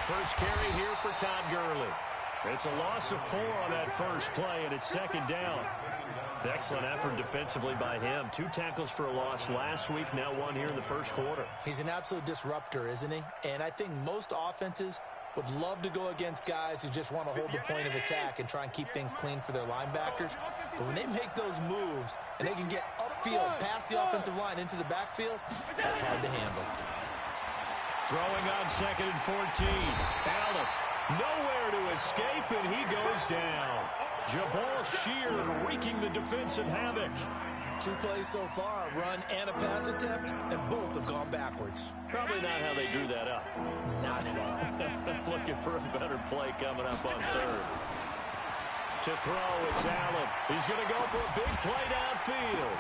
first carry here for Todd Gurley. It's a loss of 4 on that first play, and it's second down. Excellent effort defensively by him. 2 tackles for a loss last week, now 1 here in the first quarter. He's an absolute disruptor, isn't he? And I think most offenses would love to go against guys who just want to hold the point of attack and try and keep things clean for their linebackers. But when they make those moves and they can get upfield past the offensive line into the backfield, that's hard to handle. Throwing on 2nd and 14. Allen nowhere to escape, and he goes down. Jabal Shear wreaking the defensive havoc. 2 plays so far, a run and a pass attempt, and both have gone backwards. Probably not how they drew that up. Not at all. Looking for a better play coming up on 3rd. To throw, it's Allen. He's going to go for a big play downfield.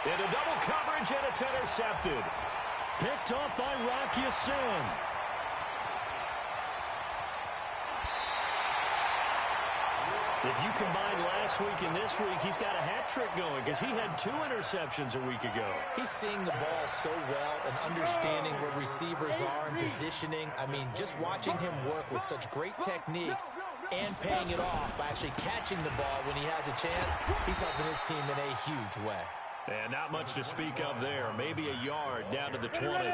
Into double coverage, and it's intercepted. Picked off by Rock Ya-Sin. If you combine last week and this week, he's got a hat trick going because he had 2 interceptions a week ago. He's seeing the ball so well and understanding where receivers are and positioning. I mean, just watching him work with such great technique and paying it off by actually catching the ball when he has a chance, he's helping his team in a huge way. And not much to speak of there. Maybe a yard down to the 20.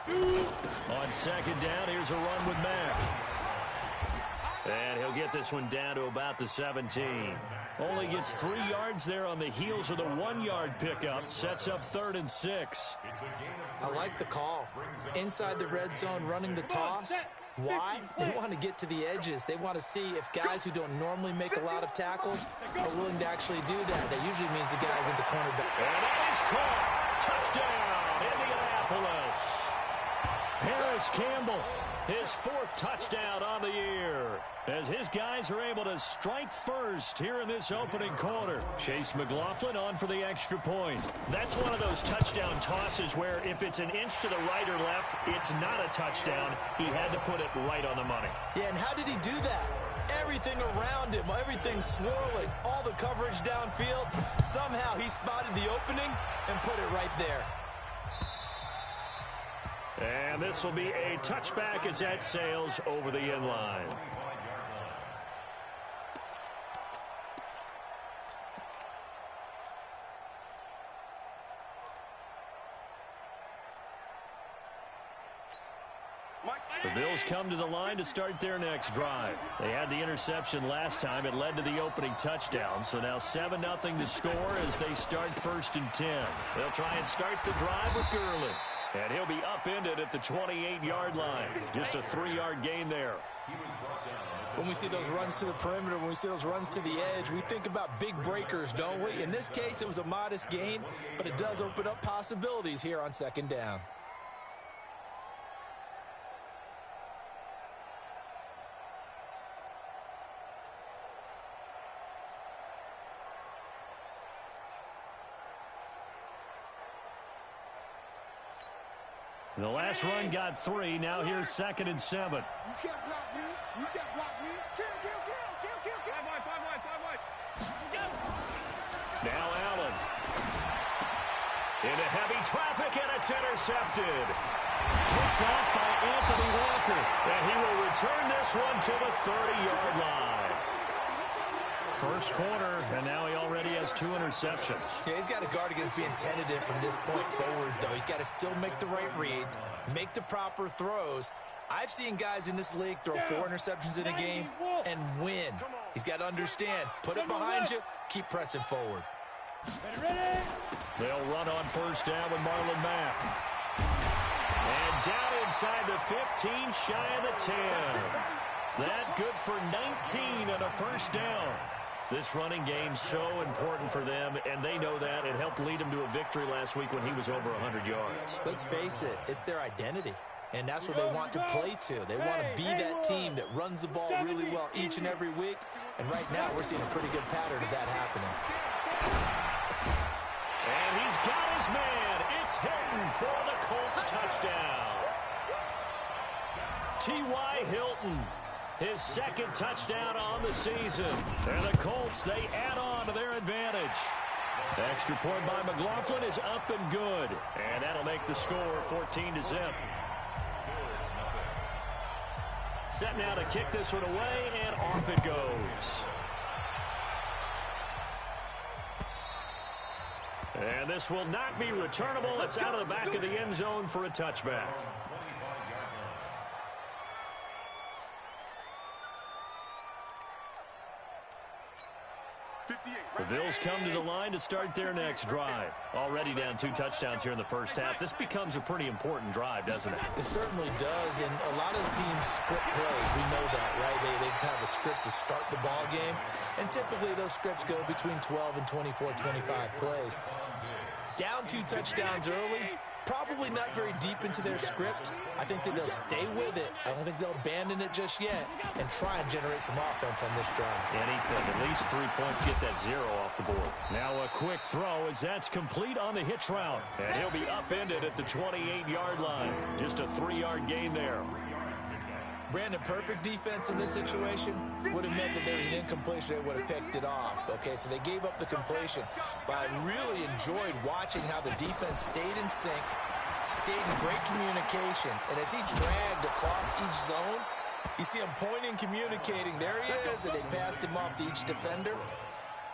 On 2nd down, here's a run with Mack. And he'll get this one down to about the 17. Only gets 3 yards there on the heels of the 1-yard pickup. Sets up 3rd and 6. I like the call. Inside the red zone, running the toss. Why? They want to get to the edges. They want to see if guys who don't normally make a lot of tackles are willing to actually do that. That usually means the guys at the cornerback. And that is caught. Touchdown, Indianapolis. Harris Campbell, his 4th touchdown on the year, as his guys are able to strike first here in this opening quarter. Chase McLaughlin on for the extra point. That's one of those touchdown tosses where if it's an inch to the right or left, it's not a touchdown. He had to put it right on the money. Yeah, and how did he do that? Everything around him, everything swirling, all the coverage downfield. Somehow he spotted the opening and put it right there. And this will be a touchback as that sails over the end line. The Bills come to the line to start their next drive. They had the interception last time. It led to the opening touchdown. So now 7-0 to score as they start 1st and 10. They'll try and start the drive with Gurley. And he'll be upended at the 28-yard line. Just a 3-yard gain there. When we see those runs to the perimeter, when we see those runs to the edge, we think about big breakers, don't we? In this case, it was a modest gain, but it does open up possibilities here on 2nd down. The last run got 3. Now here's 2nd and 7. You can't block me. You can't block me. Kill. Now Allen. Into heavy traffic, and it's intercepted. Picked off by Anthony Walker. And he will return this one to the 30-yard line. First quarter, and now he already has 2 interceptions. Yeah, he's got to guard against being tentative from this point forward, though. He's got to still make the right reads, make the proper throws. I've seen guys in this league throw 4 interceptions in a game and win. He's got to understand, put it behind you, keep pressing forward. They'll run on 1st down with Marlon Mack. And down inside the 15, shy of the 10. That good for 19 on a 1st down. This running game so important for them, and they know that. It helped lead them to a victory last week when he was over 100 yards. Let's face it, it's their identity, and that's what they want to play to. They want to be that team that runs the ball really well each and every week, and right now we're seeing a pretty good pattern of that happening. And he's got his man. It's Hilton for the Colts touchdown. T.Y. Hilton. His 2nd touchdown on the season. And the Colts, they add on to their advantage. Extra point by McLaughlin is up and good. And that'll make the score 14-0. Set now to kick this one away, and off it goes. And this will not be returnable. It's out of the back of the end zone for a touchback. The Bills come to the line to start their next drive. Already down 2 touchdowns here in the first half. This becomes a pretty important drive, doesn't it? It certainly does, and a lot of the teams script plays. We know that, right? They have a script to start the ball game, and typically those scripts go between 12 and 24, 25 plays. Down 2 touchdowns early, probably not very deep into their script. I think that they'll stay with it. I don't think they'll abandon it just yet and try and generate some offense on this drive. Anything, at least 3 points, get that 0 off the board. Now a quick throw as that's complete on the hitch route. And he'll be upended at the 28-yard line. Just a 3-yard gain there. Brandon, perfect defense in this situation would have meant that there was an incompletion. They would have picked it off. Okay, so they gave up the completion. But I really enjoyed watching how the defense stayed in sync, stayed in great communication. And as he dragged across each zone, you see him pointing, communicating. There he is, and they passed him off to each defender.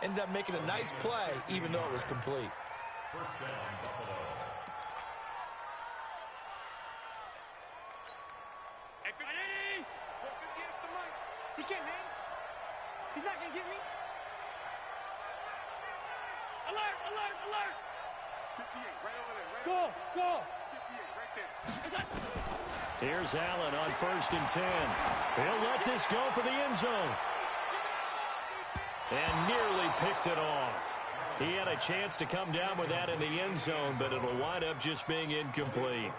Ended up making a nice play, even though it was complete. First down, Buffalo. He can't hang. He's not going to get me. Alert, alert, alert. 58, right over there. Go, go. 58, right there. Here's Allen on 1st and 10. He'll let this go for the end zone. And nearly picked it off. He had a chance to come down with that in the end zone, but it'll wind up just being incomplete.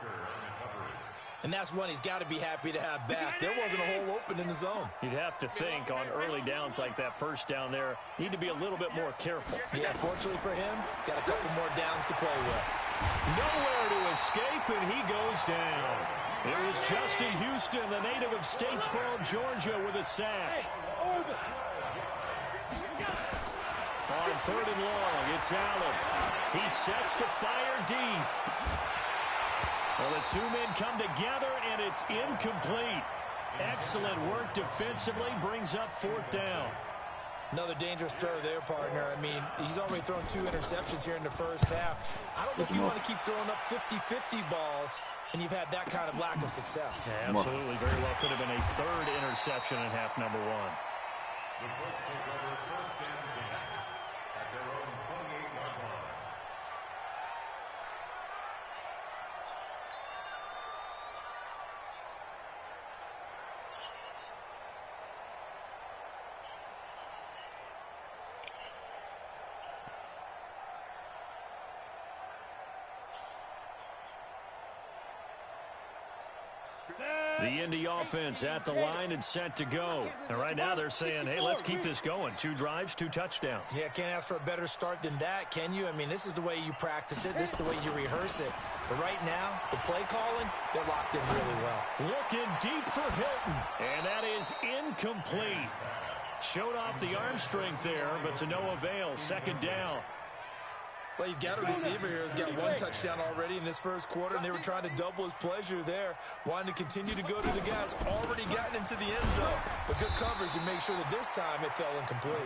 And that's one he's got to be happy to have back. There wasn't a hole open in the zone. You'd have to think on early downs like that first down there, need to be a little bit more careful. Yeah, fortunately for him, got a couple more downs to play with. Nowhere to escape, and he goes down. It was Justin Houston, the native of Statesboro, Georgia, with a sack. On 3rd and long, it's Allen. He sets to fire deep. Well, the 2 men come together, and it's incomplete. Excellent work defensively, brings up 4th down. Another dangerous throw there, partner. I mean, he's already thrown 2 interceptions here in the first half. I don't think you want to keep throwing up 50-50 balls, and you've had that kind of lack of success. Yeah, absolutely. Very well could have been a 3rd interception in half number 1. The Colts take over 1st and 10 at their own 28-yard line. The Indy offense at the line and set to go. And right now they're saying, hey, let's keep this going. 2 drives, 2 touchdowns. Yeah, can't ask for a better start than that, can you? I mean, this is the way you practice it. This is the way you rehearse it. But right now, the play calling, they're locked in really well. Looking deep for Hilton. And that is incomplete. Showed off the arm strength there, but to no avail. 2nd down. Well, you've got a receiver here who's got 1 touchdown already in this first quarter, and they were trying to double his pleasure there, wanting to continue to go to the guys already gotten into the end zone. But good coverage to make sure that this time it fell incomplete.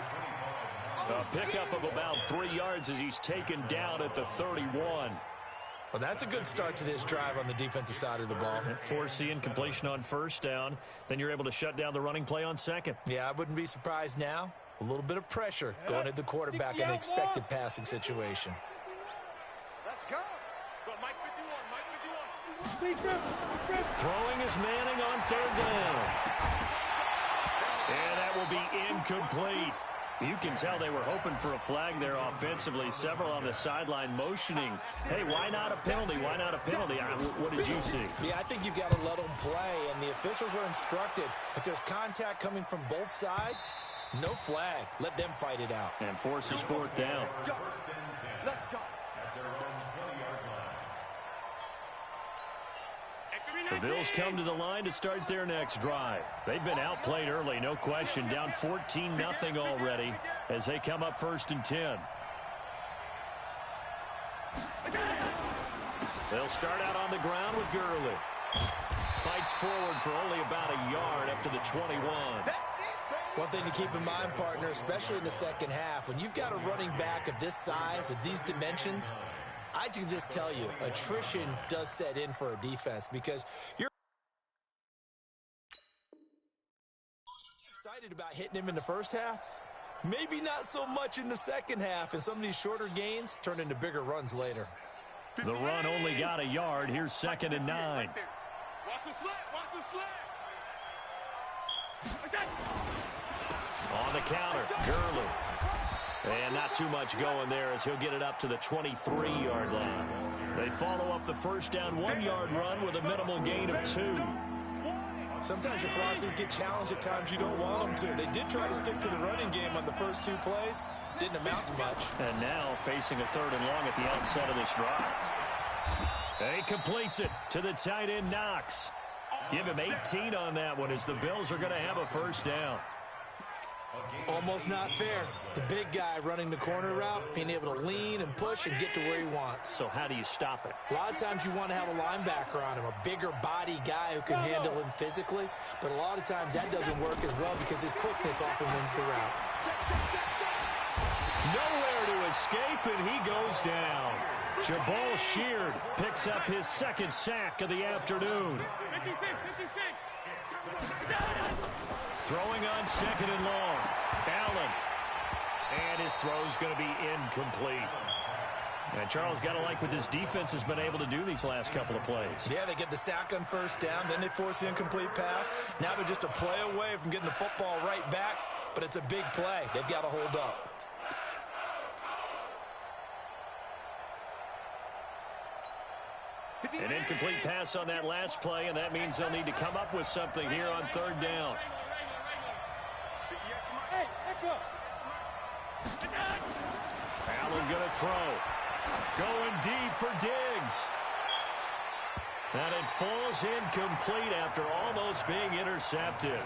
A pickup of about 3 yards as he's taken down at the 31. Well, that's a good start to this drive on the defensive side of the ball. Forcing completion on 1st down. Then you're able to shut down the running play on 2nd. Yeah, I wouldn't be surprised now. A little bit of pressure going at the quarterback in an expected passing situation. Let's go. Go, Mike 51, Mike 51. Throwing is Manning on 3rd down. And that will be incomplete. You can tell they were hoping for a flag there offensively. Several on the sideline motioning. Hey, why not a penalty? Why not a penalty? What did you see? Yeah, I think you've got to let them play, and the officials are instructed. If there's contact coming from both sides, no flag. Let them fight it out. And forces 4th down. Let's go. The Bills come to the line to start their next drive. They've been outplayed early, no question. Down 14-0 already as they come up 1st and 10. They'll start out on the ground with Gurley. Fights forward for only about a yard up to the 21. One thing to keep in mind, partner, especially in the second half, when you've got a running back of this size, of these dimensions, I can just tell you, attrition does set in for a defense because you're excited about hitting him in the first half. Maybe not so much in the second half, and some of these shorter gains turn into bigger runs later. The run only got a yard. Here's 2nd and 9. Watch the slant. Watch the slant. On the counter, Gurley. And not too much going there as he'll get it up to the 23-yard line. They follow up the first down 1-yard run with a minimal gain of 2. Sometimes your philosophies get challenged at times you don't want them to. They did try to stick to the running game on the first 2 plays. Didn't amount to much. And now facing a 3rd and long at the outset of this drive. He completes it to the tight end, Knox. Give him 18 on that one as the Bills are going to have a first down. Almost not fair. The big guy running the corner route, being able to lean and push and get to where he wants. So how do you stop it? A lot of times you want to have a linebacker on him, a bigger body guy who can handle him physically. But a lot of times that doesn't work as well because his quickness often wins the route. Nowhere to escape, and he goes down. Jabal Sheard picks up his 2nd sack of the afternoon. 56. Throwing on 2nd and long. Allen. And his throw's going to be incomplete. And Charles, got to like what this defense has been able to do these last couple of plays. Yeah, they get the sack on first down, then they force the incomplete pass. Now they're just a play away from getting the football right back, but it's a big play. They've got to hold up. An incomplete pass on that last play, and that means they'll need to come up with something here on 3rd down. Allen going to throw. Going deep for Diggs. And it falls incomplete after almost being intercepted.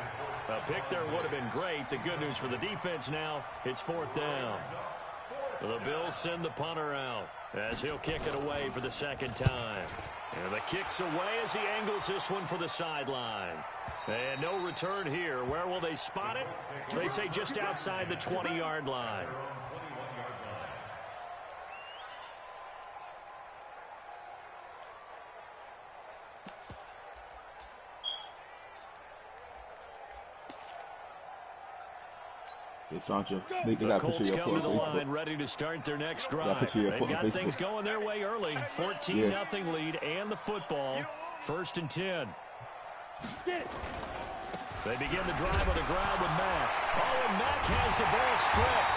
A pick there would have been great. The good news for the defense now, it's 4th down. The Bills send the punter out as he'll kick it away for the 2nd time. And the kick's away as he angles this one for the sideline. And no return here. Where will they spot it? They say just outside the 20-yard line. The Colts come to the line, ready to start their next drive. They've got things going their way early. 14-0 lead and the football. 1st and 10. They begin the drive on the ground with Mack. Oh, and Mack has the ball stripped.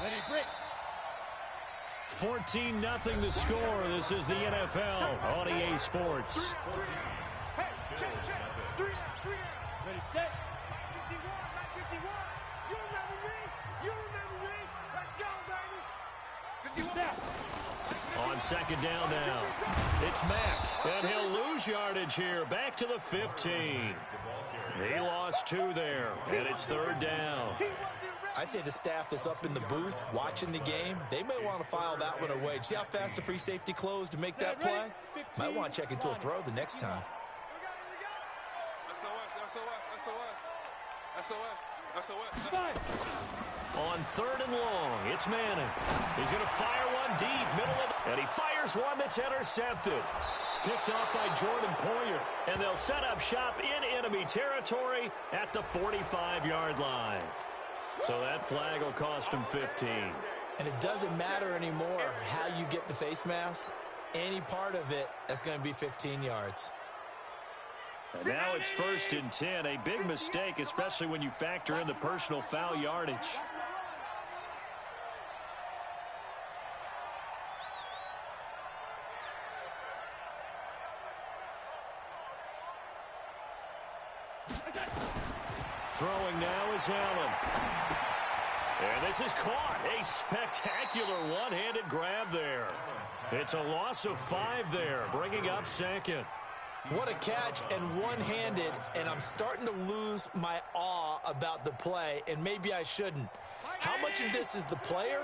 Let it break. 14-0 the score. This is the NFL on EA Sports. Hey, check. 3 out. Ready, set. 51. You remember me. Let's go, baby. 51. Now. On 2nd down now. It's Mack, and he'll lose yardage here. Back to the 15. He lost 2 there, and it's 3rd down. I'd say the staff that's up in the booth watching the game, they may want to file that one away. See how fast the free safety closed to make that play? Might want to check into a throw the next time. On 3rd and long, it's Manning. He's going to fire one deep, and he fires one that's intercepted. Picked off by Jordan Poyer, and they'll set up shop in enemy territory at the 45-yard line. So that flag will cost him 15. And it doesn't matter anymore how you get the face mask. Any part of it, that's going to be 15 yards. And now it's 1st and 10. A big mistake, especially when you factor in the personal foul yardage. Throwing now is Allen. And this is caught. A spectacular one-handed grab there. It's a loss of 5 there, bringing up 2nd. What a catch, and one-handed, and I'm starting to lose my awe about the play, and maybe I shouldn't. How much of this is the player?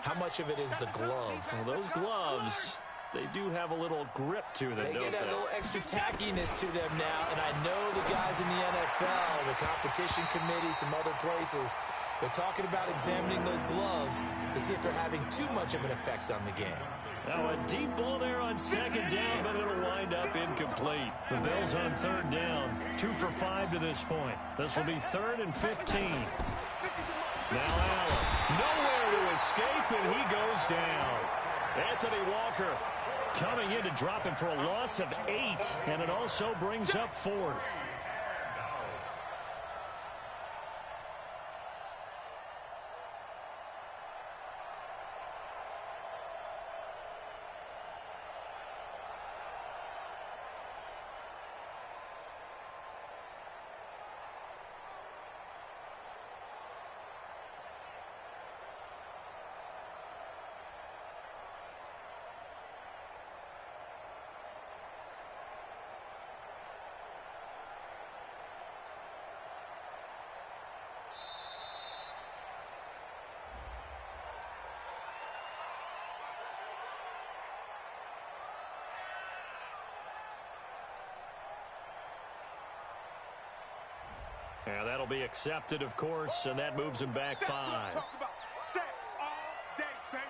How much of it is the glove? Well, those gloves, they do have a little grip to them, They don't get a they? little extra tackiness to them now, and I know the guys in the NFL, the competition committee, some other places, they're talking about examining those gloves to see if they're having too much of an effect on the game. Now a deep ball there on second down, but it'll wind up incomplete. The Bills on third down, 2 for 5 to this point. This will be 3rd and 15. Now Allen, nowhere to escape, and he goes down. Anthony Walker coming in to drop him for a loss of 8, and it also brings up 4th. And that'll be accepted, of course, and that moves him back 5. Talk about sex all day, baby.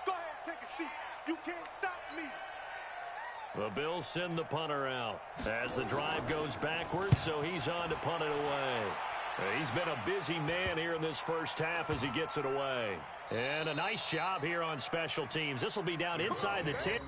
Go ahead, take a seat. You can't stop me. The Bills send the punter out as the drive goes backwards, so he's on to punt it away. He's been a busy man here in this first half as he gets it away. And a nice job here on special teams. This will be down inside the 10.